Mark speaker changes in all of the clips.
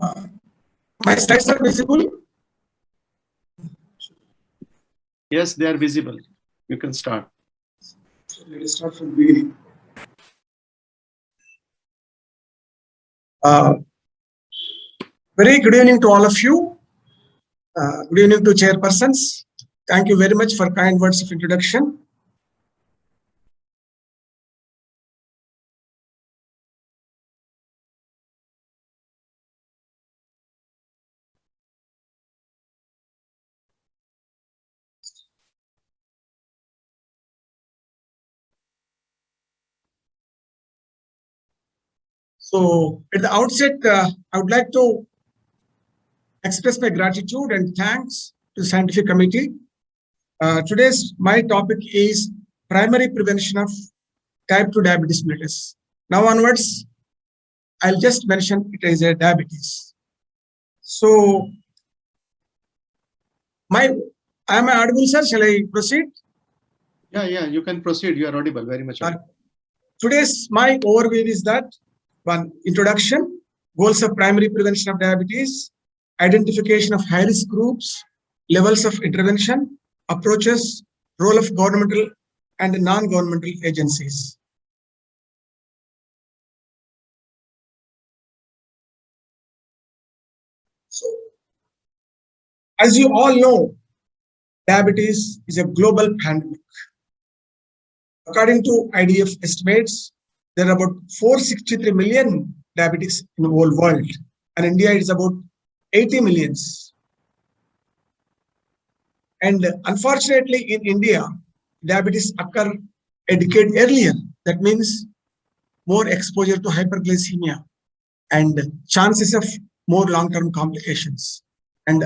Speaker 1: Uh, my slides are visible?
Speaker 2: Yes, they are visible. You can start.
Speaker 1: So let us start from the beginning. Very good evening to all of you. Good evening to chairpersons. Thank you very much for kind words of introduction. So at the outset, I would like to express my gratitude and thanks to the scientific committee. Today's my topic is primary prevention of type 2 diabetes mellitus. Now onwards, I'll just mention it as a diabetes. So, am I audible, sir? Shall I proceed?
Speaker 2: Yeah, you can proceed. You are audible, very much audible.
Speaker 1: Today's my overview is that one, introduction, goals of primary prevention of diabetes, identification of high-risk groups, levels of intervention, approaches, role of governmental and non-governmental agencies. So, as you all know, diabetes is a global pandemic. According to IDF estimates, there are about 463 million diabetics in the whole world, and India is about 80 millions. And unfortunately, in India, diabetes occur a decade earlier. That means more exposure to hyperglycemia and chances of more long-term complications. And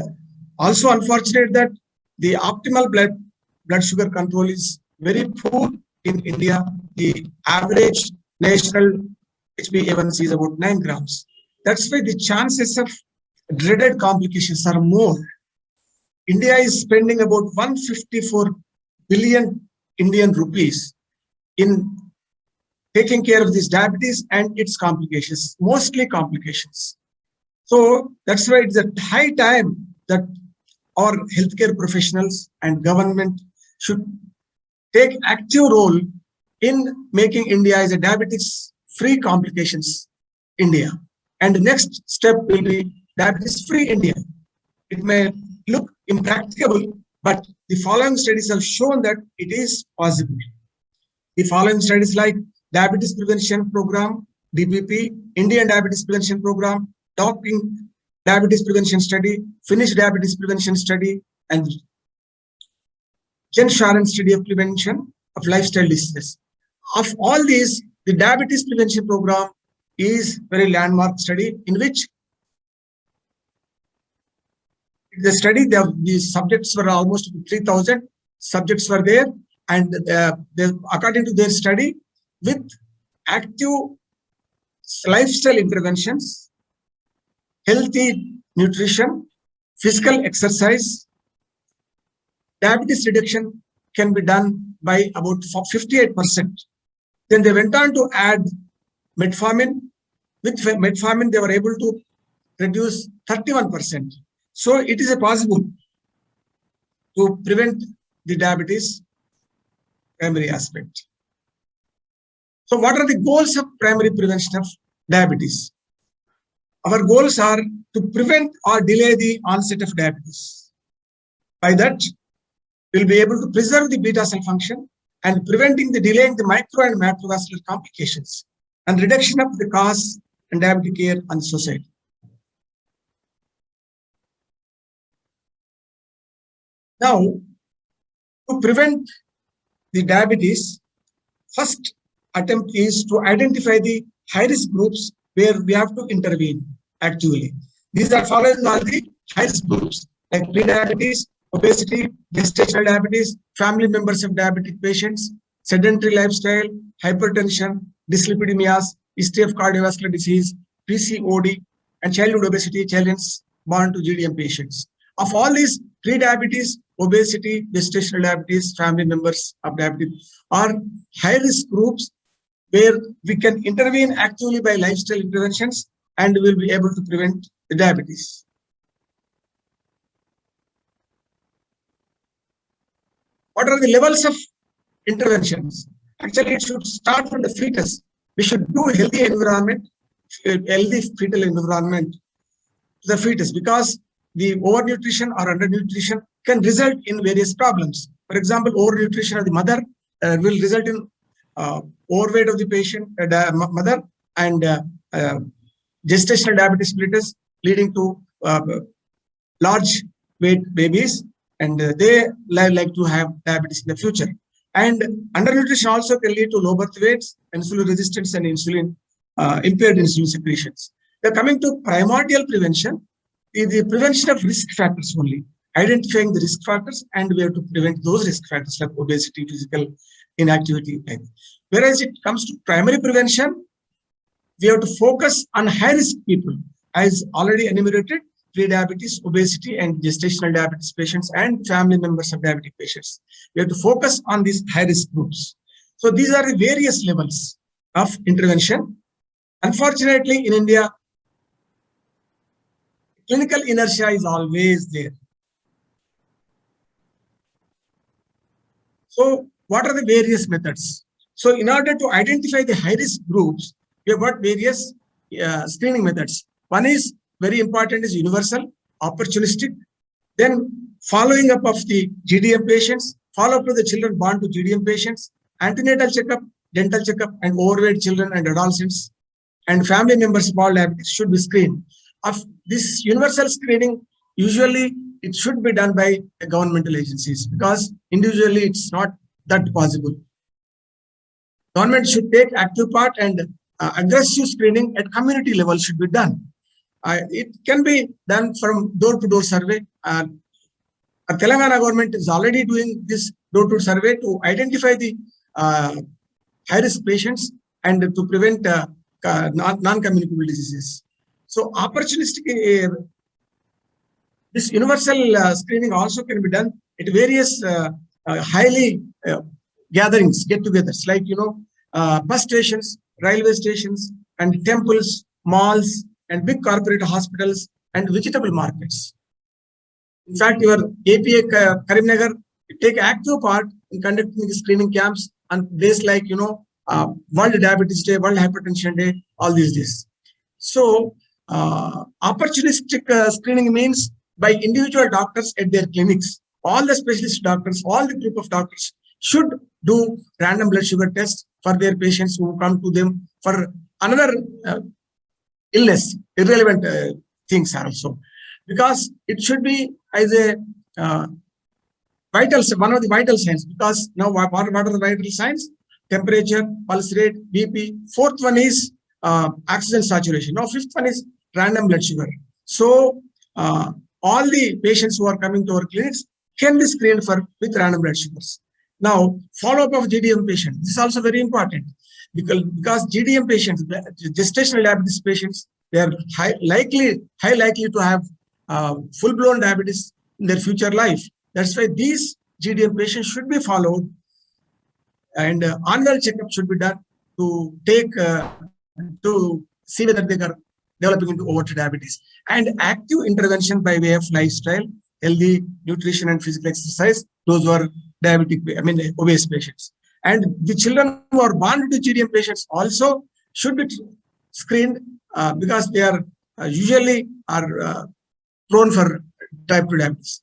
Speaker 1: also unfortunate that the optimal blood sugar control is very poor in India. The average national HbA1c is about 9 grams. That's why the chances of dreaded complications are more. India is spending about 154 billion Indian rupees in taking care of this diabetes and its complications, mostly complications. So that's why it's a high time that our healthcare professionals and government should take active role in making India as a diabetes-free complications India. And the next step will be diabetes-free India. It may look impracticable, but the following studies have shown that it is possible. The following studies like Diabetes Prevention Program, DPP, Indian Diabetes Prevention Program, Talking Diabetes Prevention Study, Finnish Diabetes Prevention Study, and Jen Sharon Study of Prevention of Lifestyle Diseases. Of all these, the Diabetes Prevention Program is very landmark study in which the study, the subjects were almost 3,000 subjects were there, and according to their study, with active lifestyle interventions, healthy nutrition, physical exercise, diabetes reduction can be done by about 58%. Then they went on to add metformin. With metformin, they were able to reduce 31%. So it is possible to prevent the diabetes primary aspect. So what are the goals of primary prevention of diabetes? Our goals are to prevent or delay the onset of diabetes. By that, we'll be able to preserve the beta cell function and preventing the delaying the micro and macrovascular complications and reduction of the cause and diabetic care on society. Now, to prevent the diabetes, first attempt is to identify the high-risk groups where we have to intervene actively. These are following all the high-risk groups like pre-diabetes, obesity, gestational diabetes, family members of diabetic patients, sedentary lifestyle, hypertension, dyslipidemias, history of cardiovascular disease, PCOD, and childhood obesity, children born to GDM patients. Of all these, pre-diabetes, obesity, gestational diabetes, family members of diabetes are high-risk groups where we can intervene actively by lifestyle interventions and we will be able to prevent the diabetes. What are the levels of interventions? Actually, it should start from the fetus. We should do healthy environment, healthy fetal environment to the fetus, because the overnutrition or undernutrition can result in various problems. For example, overnutrition of the mother will result in overweight of the patient, mother, and gestational diabetes mellitus, leading to large weight babies, and they like to have diabetes in the future. And undernutrition also can lead to low birth weights, insulin resistance, and insulin impaired insulin secretions. Now, coming to primordial prevention, is the prevention of risk factors only, identifying the risk factors, and we have to prevent those risk factors like obesity, physical inactivity. Whereas it comes to primary prevention, we have to focus on high-risk people, as already enumerated: pre-diabetes, obesity, and gestational diabetes patients, and family members of diabetic patients. We have to focus on these high-risk groups. So these are the various levels of intervention. Unfortunately, in India, clinical inertia is always there. So what are the various methods? So in order to identify the high-risk groups, we have got various screening methods. One is very important, is universal, opportunistic. Then following up of the GDM patients, follow up to the children born to GDM patients, antenatal checkup, dental checkup, and overweight children and adolescents, and family members of all diabetes should be screened. Of this universal screening, usually it should be done by governmental agencies, because individually it's not that possible. Government should take active part, and aggressive screening at community level should be done. It can be done from door-to-door survey. Telangana government is already doing this door-to-door survey to identify the high-risk patients and to prevent non-communicable diseases. So opportunistic, this universal screening also can be done at various highly gatherings, get-togethers, like, bus stations, railway stations, and temples, malls, and big corporate hospitals, and vegetable markets. In fact, your APA Karimnagar take active part in conducting the screening camps on days like, World Diabetes Day, World Hypertension Day, all these days. So opportunistic screening means by individual doctors at their clinics. All the specialist doctors, all the group of doctors should do random blood sugar tests for their patients who come to them for another illness, irrelevant things also, because it should be as a one of the vital signs. Because now what are the vital signs? Temperature, pulse rate, BP. Fourth one is oxygen saturation. Now fifth one is random blood sugar. So all the patients who are coming to our clinics can be screened with random blood sugars. Now, follow-up of GDM patients. This is also very important, because GDM patients, gestational diabetes patients, they are high likely to have full-blown diabetes in their future life. That's why these GDM patients should be followed, and annual checkup should be done to take to see whether they are developing into overt diabetes. And active intervention by way of lifestyle, healthy nutrition, and physical exercise. Those who are obese patients. And the children who are born to GDM patients also should be screened, because they are usually prone for type 2 diabetes.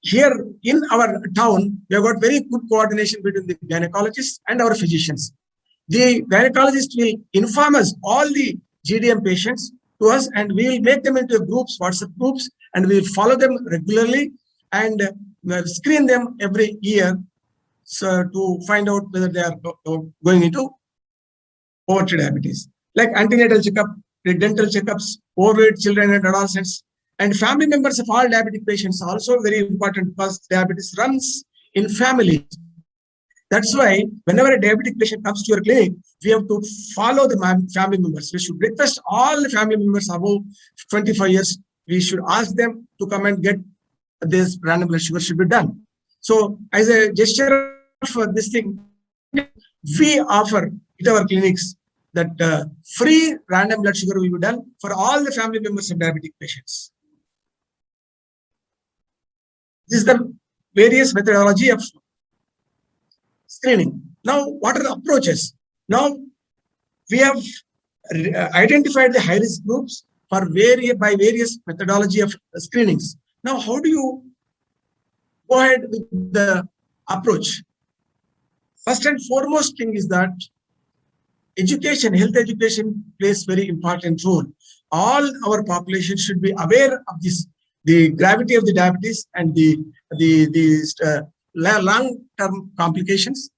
Speaker 1: Here in our town, we have got very good coordination between the gynecologists and our physicians. The gynecologist will inform us all the GDM patients to us, and we will make them into groups, WhatsApp groups, and we will follow them regularly and screen them every year, so to find out whether they are going into overt diabetes. Like antenatal checkup, dental checkups, overweight children and adolescents, and family members of all diabetic patients are also very important, because diabetes runs in families. That's why whenever a diabetic patient comes to your clinic, we have to follow the family members. We should request all the family members above 25 years. We should ask them to come and get this random blood sugar should be done. So as a gesture for this thing, we offer at our clinics that free random blood sugar will be done for all the family members of diabetic patients. This is the various methodology of screening. Now, what are the approaches? Now, we have identified the high-risk groups by various methodology of screenings. Now, how do you go ahead with the approach? First and foremost thing is that education, health education plays very important role. All our population should be aware of this, the gravity of the diabetes and the long-term complications.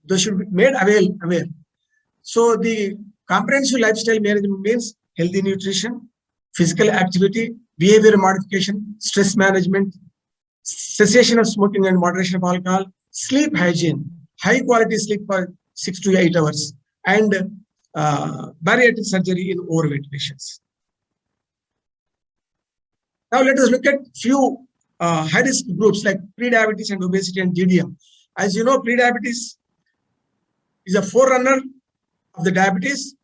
Speaker 1: They should be made aware. So the comprehensive lifestyle management means healthy nutrition, physical activity, behavior modification, stress management, cessation of smoking and moderation of alcohol, sleep hygiene, high quality sleep for 6 to 8 hours, and bariatric surgery in overweight patients. Now let us look at few high-risk groups like prediabetes and obesity and GDM. As you know, prediabetes is a forerunner of the diabetes.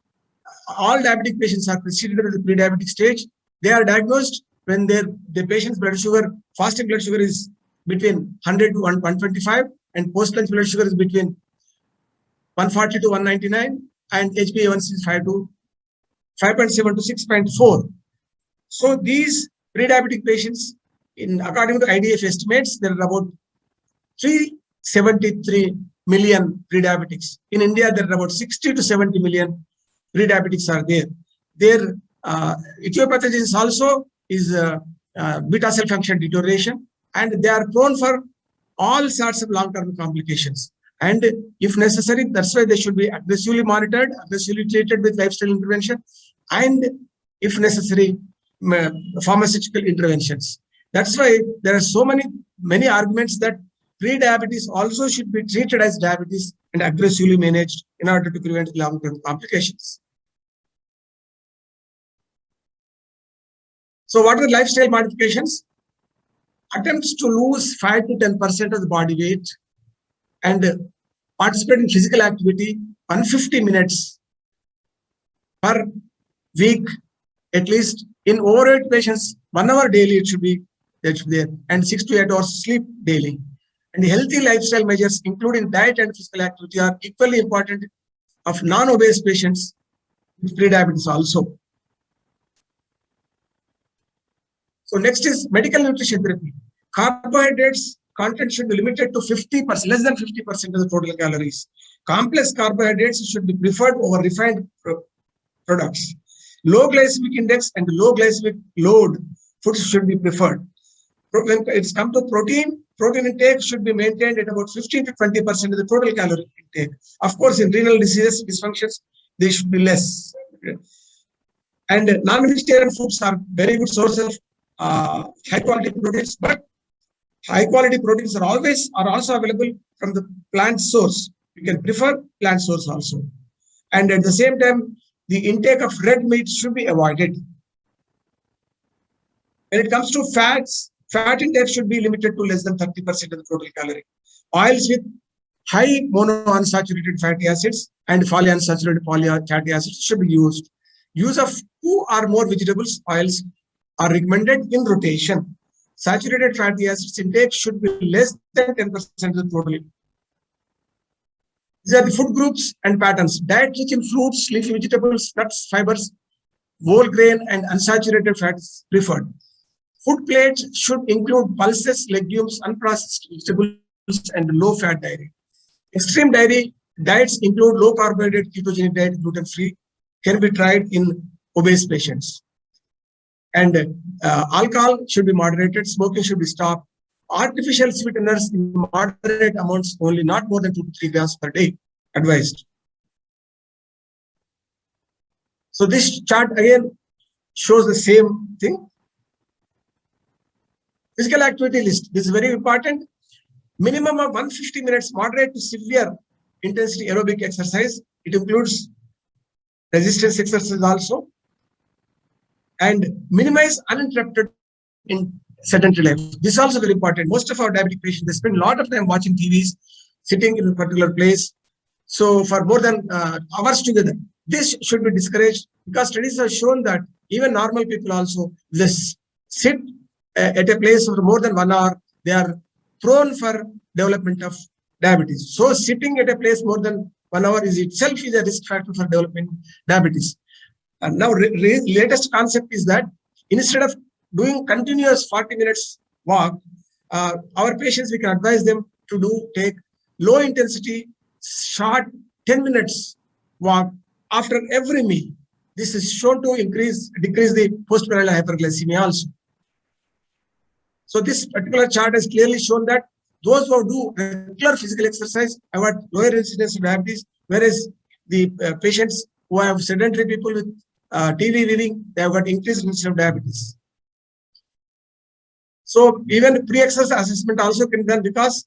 Speaker 1: All diabetic patients are preceded at the pre-diabetic stage. They are diagnosed when the patient's blood sugar, fasting blood sugar is between 100 to 125, and post-lunch blood sugar is between 140 to 199, and HbA1c is 5.7 to 6.4. So these pre-diabetic patients, according to IDF estimates, there are about 373 million pre-diabetics. In India, there are about 60 to 70 million pre-diabetics are there. Their etiopathogens also is beta cell function deterioration, and they are prone for all sorts of long-term complications. And if necessary, that's why they should be aggressively monitored, aggressively treated with lifestyle intervention, and if necessary, pharmaceutical interventions. That's why there are so many arguments that pre-diabetes also should be treated as diabetes and aggressively managed in order to prevent long-term complications. So what are the lifestyle modifications? Attempts to lose 5 to 10% of the body weight and participate in physical activity 150 minutes per week, at least. In overweight patients, 1 hour daily it should be there, and 6 to 8 hours sleep daily. And healthy lifestyle measures, including diet and physical activity, are equally important of non-obese patients with pre-diabetes also. So next is medical nutrition therapy. Carbohydrates content should be limited to 50%, less than 50% of the total calories. Complex carbohydrates should be preferred over refined products. Low glycemic index and low glycemic load foods should be preferred. When it's come to protein intake should be maintained at about 15 to 20% of the total calorie intake. Of course, in renal diseases, dysfunctions, they should be less. And non-vegetarian foods are very good source of high-quality proteins, but high-quality proteins are also available from the plant source. You can prefer plant source also. And at the same time, the intake of red meat should be avoided. When it comes to fats, fat intake should be limited to less than 30% of the total calorie. Oils with high monounsaturated fatty acids and polyunsaturated fatty acids should be used. Use of 2 or more vegetables oils are recommended in rotation. Saturated fatty acids intake should be less than 10% of the total. These are the food groups and patterns. Diet rich in fruits, leafy vegetables, nuts, fibers, whole grain, and unsaturated fats preferred. Food plates should include pulses, legumes, unprocessed vegetables, and low-fat dairy. Extreme dairy diets include low-carbohydrate, ketogenic diet, gluten-free, can be tried in obese patients. And alcohol should be moderated, smoking should be stopped. Artificial sweeteners in moderate amounts only, not more than 2 to 3 grams per day, advised. So this chart again shows the same thing. Physical activity list, this is very important. Minimum of 150 minutes moderate to severe intensity aerobic exercise. It includes resistance exercise also. And minimize uninterrupted in sedentary life. This is also very important. Most of our diabetic patients, they spend a lot of time watching TVs, sitting in a particular place. So for more than hours together, This should be discouraged because studies have shown that even normal people also, this sit at a place for more than 1 hour, they are prone for development of diabetes. So sitting at a place more than 1 hour is itself is a risk factor for developing diabetes. And now latest concept is that instead of doing continuous 40 minutes walk, our patients, we can advise them to take low intensity, short 10 minutes walk after every meal. This is shown to decrease the postprandial hyperglycemia also. So this particular chart has clearly shown that those who do regular physical exercise have lower incidence of diabetes, whereas the patients who have sedentary people with TV viewing, they have got increased incidence of diabetes. So even pre-exercise assessment also can be done because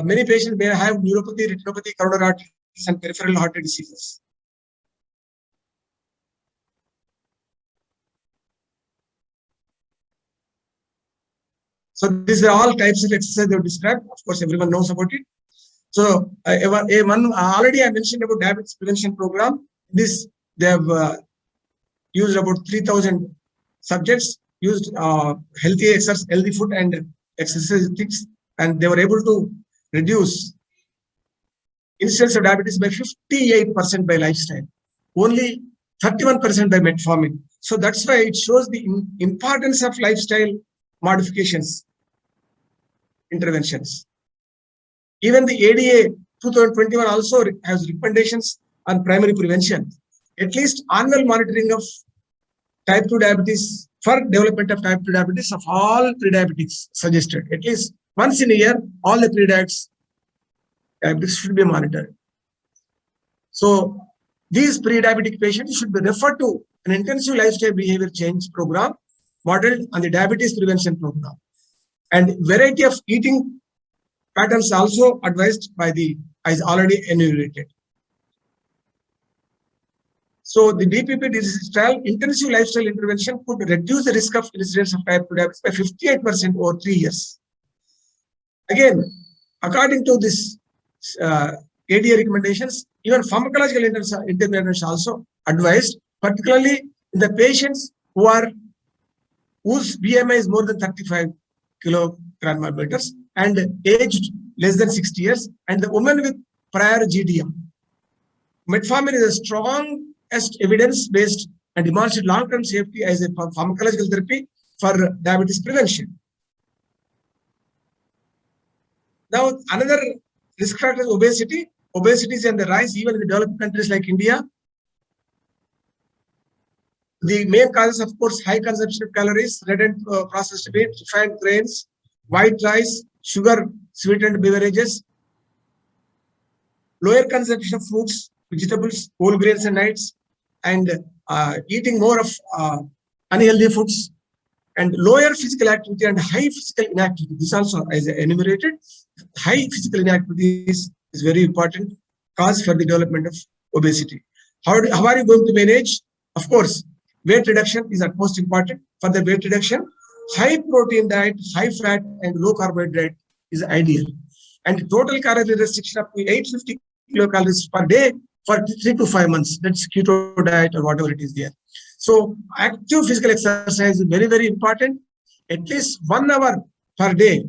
Speaker 1: many patients may have neuropathy, retinopathy, coronary arteries, and peripheral artery diseases. So these are all types of exercise they have described. Of course, everyone knows about it. So already I mentioned about diabetes prevention program. This they have used about 3,000 subjects, used healthy exercise, healthy food and exercise things, and they were able to reduce incidence of diabetes by 58% by lifestyle, only 31% by metformin. So that's why it shows the importance of lifestyle modifications, interventions. Even the ADA 2021 also has recommendations on primary prevention. At least annual monitoring of type 2 diabetes for development of type 2 diabetes of all pre-diabetics suggested. At least once in a year, all the pre-diabetics should be monitored. So these pre-diabetic patients should be referred to an intensive lifestyle behavior change program modeled on the diabetes prevention program. And variety of eating patterns also advised by as already enumerated. So the DPP disease trial, intensive lifestyle intervention could reduce the risk of incidence of type 2 diabetes by 58% over 3 years. Again, according to this ADA recommendations, even pharmacological interventions also advised, particularly in the patients whose BMI is more than 35 kg/m and aged less than 60 years, and the woman with prior GDM. Metformin is a strongest evidence-based and demonstrated long-term safety as a pharmacological therapy for diabetes prevention. Now, another risk factor is obesity. Obesity is on the rise even in the developed countries like India. The main causes, of course, high consumption of calories, red and processed meat, refined grains, white rice, sugar, sweetened beverages, lower consumption of fruits, vegetables, whole grains and nuts, and eating more of unhealthy foods, and lower physical activity and high physical inactivity. This also, as enumerated, high physical inactivity is very important cause for the development of obesity. How are you going to manage? Of course, weight reduction is at most important. For the weight reduction, high protein diet, high fat, and low carbohydrate diet is ideal. And total calorie restriction up to 850 kilocalories per day for 3 to 5 months. That's keto diet or whatever it is there. So active physical exercise is very, very important. At least 1 hour per day,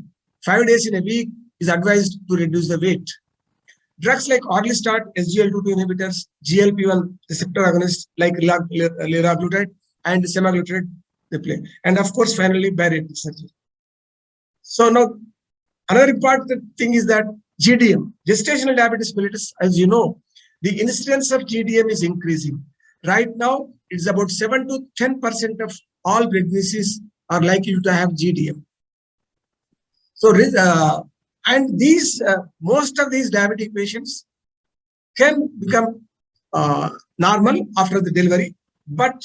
Speaker 1: 5 days in a week is advised to reduce the weight. Drugs like Orlistat, SGLT2 inhibitors, GLP-1 receptor agonists like liraglutide and semaglutide, they play. And of course, finally, bariatric surgery. So now, another important thing is that GDM, gestational diabetes mellitus, as you know, the incidence of GDM is increasing. Right now, it's about 7 to 10% of all pregnancies are likely to have GDM. So, and these most of these diabetic patients can become normal after the delivery, but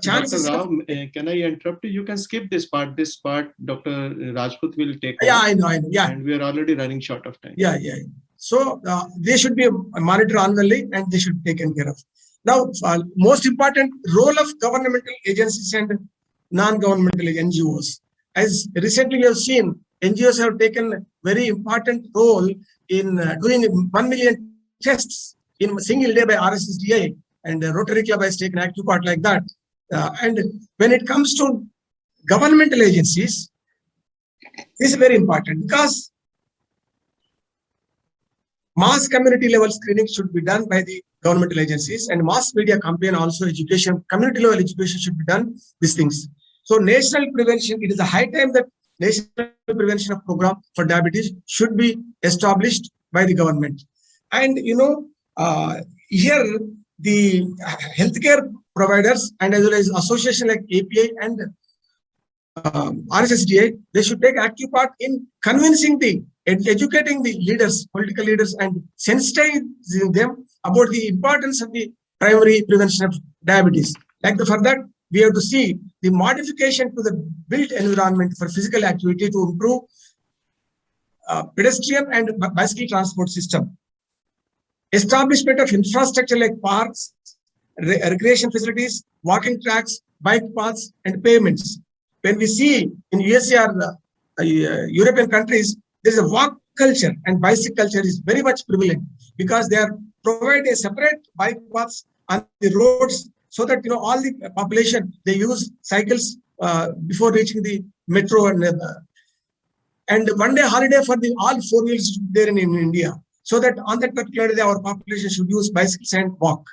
Speaker 1: chances
Speaker 2: Dr. Rao, can I interrupt you? You can skip this part. This part, Dr. Rajput will take over.
Speaker 1: Yeah, I know. Yeah,
Speaker 2: and we are already running short of time.
Speaker 1: Yeah. So they should be monitored annually, and they should be taken care of. Now, most important role of governmental agencies and non-governmental NGOs. As recently we have seen, NGOs have taken a very important role in doing 1 million tests in a single day by RSSDI and Rotary Club has taken active part like that. And when it comes to governmental agencies, this is very important because mass community level screening should be done by the governmental agencies, and mass media campaign also education, community level education should be done, these things. So national prevention, it is a high time that national prevention of program for diabetes should be established by the government. And here the healthcare providers and as well as association like API and RSSDA, they should take active part in convincing educating the leaders, political leaders, and sensitizing them about the importance of the primary prevention of diabetes. For that, we have to see the modification to the built environment for physical activity to improve pedestrian and bicycle transport system. Establishment of infrastructure like parks, recreation facilities, walking tracks, bike paths, and pavements. When we see in USA or European countries, there is a walk culture and bicycle culture is very much prevalent because they are provide a separate bike paths on the roads so that all the population they use cycles before reaching the metro and one day holiday for the all four wheels there in India. So that on that particular day our population should use bicycles and walk.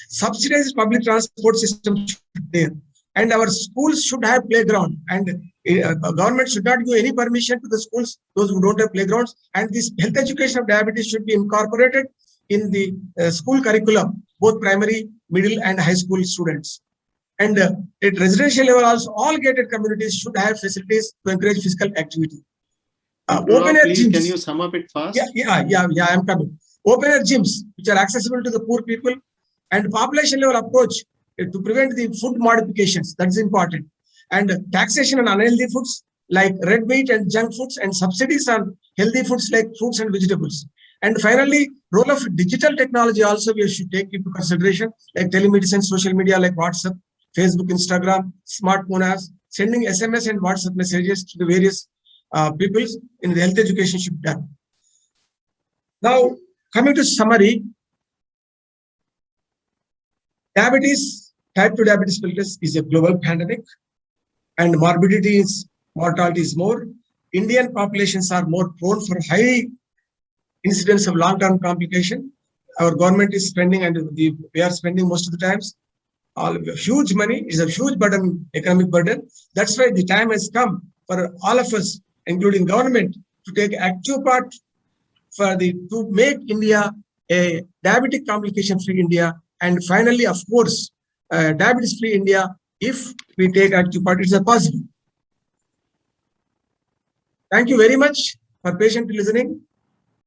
Speaker 1: Subsidized public transport system should be there. And our schools should have playground, and government should not give any permission to the schools, those who don't have playgrounds. And this health education of diabetes should be incorporated in the school curriculum, both primary, middle, and high school students. And at residential level also, all gated communities should have facilities to encourage physical activity. Open air
Speaker 2: please,
Speaker 1: gyms.
Speaker 2: can you sum up it fast?
Speaker 1: Yeah, I'm coming. Open air gyms, which are accessible to the poor people, and population level approach to prevent the food modifications. That's important. And taxation on unhealthy foods like red meat and junk foods, and subsidies on healthy foods like fruits and vegetables. And finally, role of digital technology also we should take into consideration, like telemedicine, social media like WhatsApp, Facebook, Instagram, smartphone apps, sending SMS and WhatsApp messages to the various people in the health education should be done. Now, coming to summary, diabetes, type 2 diabetes mellitus is a global pandemic, and morbidity is, mortality is more. Indian populations are more prone for high incidence of long-term complication. Our government is spending, and we are spending most of the times, huge money. It's a huge burden, economic burden. That's why the time has come for all of us, including government, to take active part to make India a diabetic complication-free India. And finally, of course, diabetes-free India, if we take active part, it's possible. Thank you very much for patiently listening.